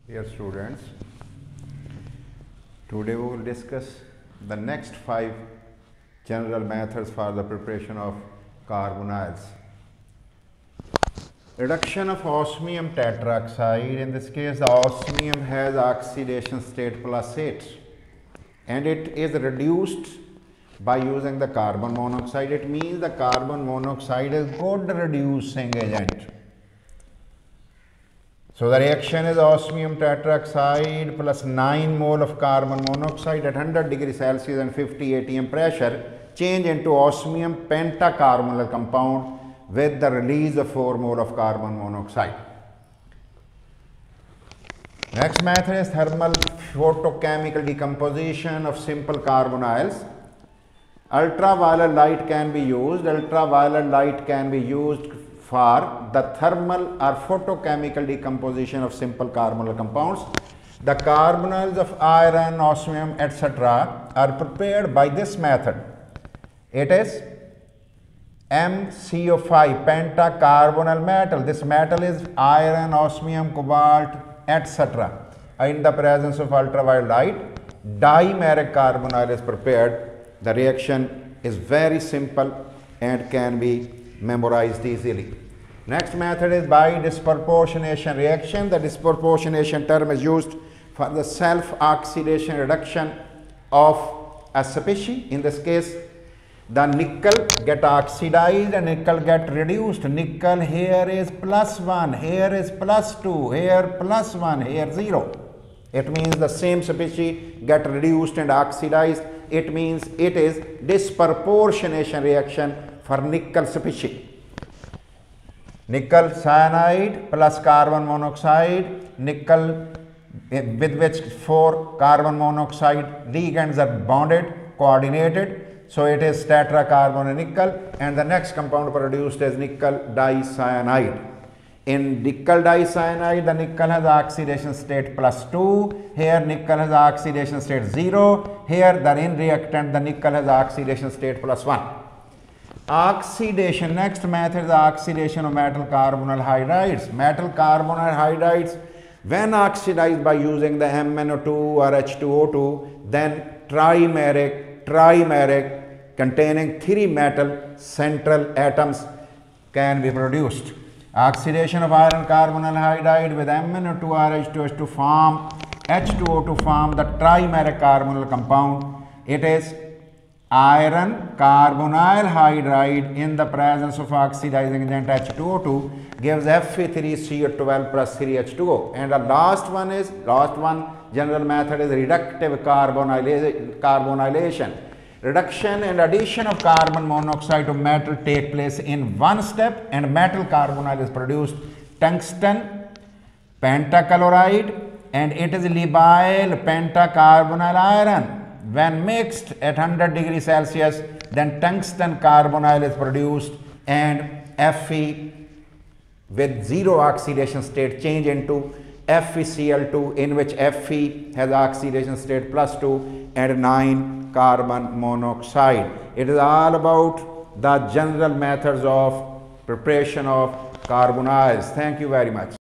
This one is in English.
Dear students, today we will discuss the next 5 general methods for the preparation of carbonyls. Reduction of osmium tetroxide. In this case, the osmium has oxidation state +8 and it is reduced by using the carbon monoxide. It means the carbon monoxide is good reducing agent. So the reaction is osmium tetroxide plus 9 mole of carbon monoxide at 100 degrees Celsius and 50 atm pressure change into osmium pentacarbonyl compound with the release of 4 mole of carbon monoxide. Next method is thermal photochemical decomposition of simple carbonyls. Ultraviolet light can be used. Ultraviolet light can be used for the thermal or photochemical decomposition of simple carbonyl compounds. The carbonyls of iron, osmium, etc. are prepared by this method. It is MCO5 pentacarbonyl metal. This metal is iron, osmium, cobalt, etc. In the presence of ultraviolet light, dimeric carbonyl is prepared. The reaction is very simple and can be memorized easily. Next method is by disproportionation reaction. The disproportionation term is used for the self-oxidation reduction of a species. In this case, the nickel get oxidized and nickel get reduced. Nickel here is +1, here is +2, here +1, here 0. It means the same species get reduced and oxidized. It means it is disproportionation reaction for nickel species. Nickel cyanide plus carbon monoxide, nickel with which 4 carbon monoxide ligands are bonded, coordinated. So it is tetracarbon nickel, and the next compound produced is nickel dicyanide. In nickel dicyanide, the nickel has oxidation state +2. Here nickel has oxidation state 0. Here the in reactant, the nickel has oxidation state +1. Oxidation. Next method is oxidation of metal carbonyl hydrides. Metal carbonyl hydrides, when oxidized by using the MnO2 or H2O2, then trimeric containing 3 metal central atoms can be produced. Oxidation of iron carbonyl hydride with MnO2 or H2O2 to form H2O2 form the trimeric carbonyl compound. It is iron carbonyl hydride in the presence of oxidizing agent H2O2 gives Fe3CO12 plus 3H2O. And the last one general method is reductive carbonylation. Reduction and addition of carbon monoxide to metal take place in one step and metal carbonyl is produced. Tungsten pentachloride and it is labile pentacarbonyl iron. When mixed at 100 degrees Celsius, then tungsten carbonyl is produced and Fe with 0 oxidation state change into FeCl2, in which Fe has oxidation state +2 and 9 carbon monoxide. It is all about the general methods of preparation of carbonyls. Thank you very much.